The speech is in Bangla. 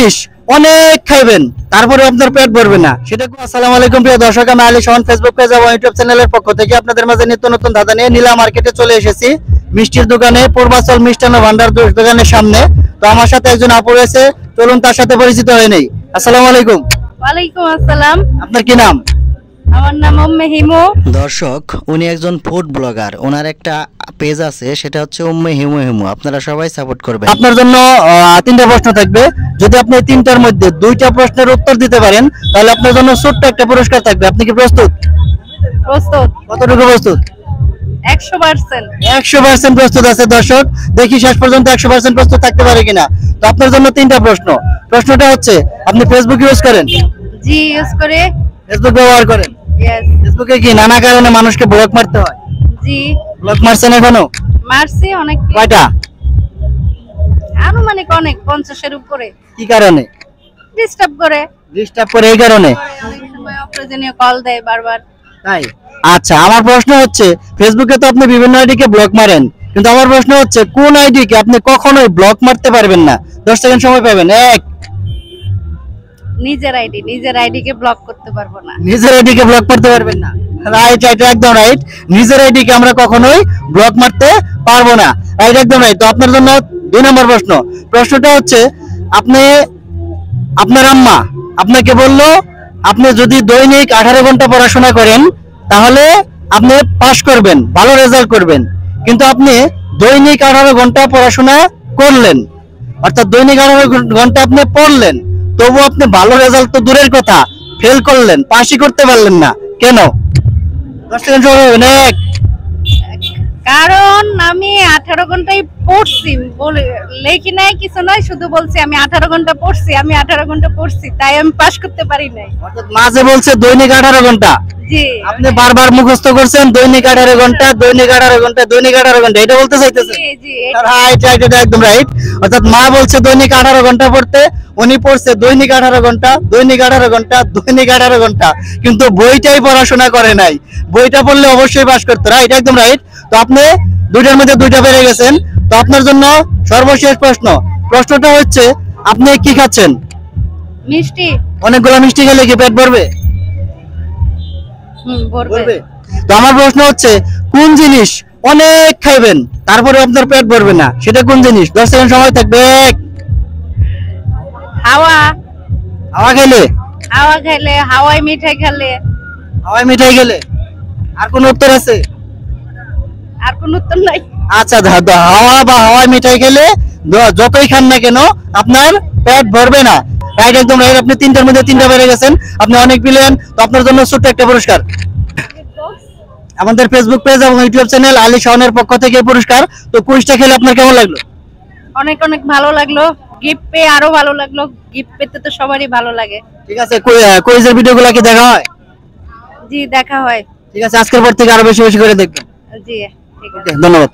জিনিস অনেক খাইবেন তারপরে আপনার পেট ভরবে না সেটা কোন? আসসালামু আলাইকুম প্রিয় দর্শক, আমি আলী শাওন ফেসবুক পেজ এবং ইউটিউব চ্যানেলের পক্ষ থেকে আপনাদের মাঝে নিত্য নতুন ধাঁধা নিয়ে নীলা মার্কেটে চলে এসেছি, মিষ্টির দোকানে, পূর্বাচল মিষ্টান্ন ভান্ডার দোকানের সামনে। তো আমার সাথে একজন আপু রয়েছে, চলুন তার সাথে পরিচিত হয়ে নেই। আসসালামু আলাইকুম। ওয়ালাইকুম আসসালাম। আপনার কি নাম? আমার নাম উম্মে হিমু। দর্শক, উনি একজন ফুড ব্লগার, ওনার একটা পেজ আছে, সেটা হচ্ছে উম্মে হিমু হিমু। আপনারা সবাই সাপোর্ট করবেন। আপনার জন্য তিনটা প্রশ্ন থাকবে। যদি আপনি তিনটার মধ্যে দুইটা প্রশ্নের উত্তর দিতে পারেন তাহলে আপনার জন্য ছোট্ট একটা পুরস্কার থাকবে। আপনি কি প্রস্তুত? প্রস্তুত। কতটুকু প্রস্তুত? 100%। 100% প্রস্তুত আছে। দর্শক, দেখি শেষ পর্যন্ত 100% প্রস্তুত থাকতে পারে কিনা। তো আপনার জন্য তিনটা প্রশ্ন। প্রশ্নটা হচ্ছে, আপনি ফেসবুক ইউজ করেন? জি, ইউজ করে। ফেসবুক ব্যবহার করেন? ইয়েস। ফেসবুকে কি নানা কারণে মানুষকে ব্লক মারতে হয়? জি, ব্লক মারছেন এখনো? মারছি অনেক। কয়টা? আনুমানিক অনেক, 50-এর উপরে। কি কারণে? ডিস্টার্ব করে। ডিস্টার্ব করে এই কারণে? অনেক সময় অপ্রয়োজনীয় কল দেয় বারবার। তাই? আচ্ছা, আমার প্রশ্ন হচ্ছে, ফেসবুকে তো আপনি বিভিন্ন আইডি কে ব্লক মারেন, কিন্তু আমার প্রশ্ন হচ্ছে কোন আইডি কে আপনি কখনোই ব্লক মারতে পারবেন না? 10 সেকেন্ড সময় পাবেন। এক। নিজের আইডি কে ব্লক করতে পারবো না। নিজের আইডি কে ব্লক করতে পারবেন না? রাইট রাইট, একদম রাইট। নিজের আইডি কে আমরা কখনোই ব্লক মারতে পারবো না। রাইট, একদম রাইট। তো আপনার জন্য 2 নম্বর প্রশ্ন। প্রশ্নটা হচ্ছে, আপনি, আপনার আম্মা আপনাকে বললো আপনি যদি দৈনিক 18 ঘন্টা পড়াশোনা করেন তাহলে আপনি পাস করবেন, ভালো রেজাল্ট করবেন, কিন্তু আপনি দৈনিক 18 ঘন্টা পড়াশোনা করলেন, অর্থাৎ দৈনিক 18 ঘন্টা আপনি পড়লেন, তবু আপনি ভালো রেজাল্ট তো দূরের কথা, ফেল করলেন, পাসই করতে পারলেন না, কেন? 10 সেকেন্ড সময় হবে। এক। কারণ আমি 18 ঘন্টাই পড়ছি, বলে লেখি নাই কিছু নয়, শুধু বলছি আমি 18 ঘন্টা পড়ছি, তাই আমি পাস করতে পারি নাই। অর্থাৎ মাঝে বলছে দৈনিক 18 ঘন্টা, জি, আপনি বারবার মুখস্থ করছেন দৈনিক 18 ঘন্টা, দৈনিক 18 ঘন্টা, দৈনিক 18 ঘন্টা, এটা বলতে চাইতেছেন? জি, জি। রাইট রাইট, এটা একদম রাইট। অর্থাৎ মা বলছে দৈনিক 18 ঘন্টা পড়তে, উনি পড়ছে দৈনিক 18 ঘন্টা, দৈনিক 18 ঘন্টা, দৈনিক 18 ঘন্টা, কিন্তু বইটাই পড়াশোনা করে নাই। বইটা পড়লে অবশ্যই পাস করতে। রাইট, একদম রাইট। তো আপনি দুইটার মধ্যে দুইটা পেরে গেছেন। তো আপনার জন্য সর্বশেষ প্রশ্ন। প্রশ্নটা হচ্ছে, আপনি কি খাচ্ছেন? মিষ্টি। অনেকগুলো মিষ্টি খেলে কি পেট ভরবে? ভরবে। তো আমার প্রশ্ন হচ্ছে, কোন জিনিস অনেক খাইবেন তারপরে আপনার পেট ভরবে না, সেটা কোন জিনিস? 10 সেকেন্ড সময় থাকবে। এক। হাওয়া। হাওয়া খেলে? হাওয়াই মিঠাই খেলে। হাওয়াই মিঠাই খেলে? আর কোন উত্তর আছে? আর কোন উত্তর নাই। আচ্ছা, হাওয়া বা হাওয়াই মিঠাই খেলে যতই খান না কেন আপনার পেট ভরবে না। রাইট, একদম রাইট। আপনি তিনটার মধ্যে তিনটা পেরে গেছেন, আপনি অনেক বিলিয়ন। তো আপনার জন্য ছোট্ট একটা পুরস্কার আমাদের ফেসবুক পেজ এবং ইউটিউব চ্যানেল আলী শাওনের পক্ষ থেকে পুরস্কার। তো কুইজটা খেলে আপনার কেমন লাগলো? অনেক অনেক ভালো লাগলো। গিফট পেয়ে আরো ভালো লাগলো। গিফট পেতে তো সবারই ভালো লাগে। ঠিক আছে, কুইজের ভিডিওগুলো কি দেখা হয়? জি, দেখা হয়। ঠিক আছে, আজকের পর থেকে আরো বেশি বেশি করে দেখবেন। জি, ঠিক আছে। ধন্যবাদ।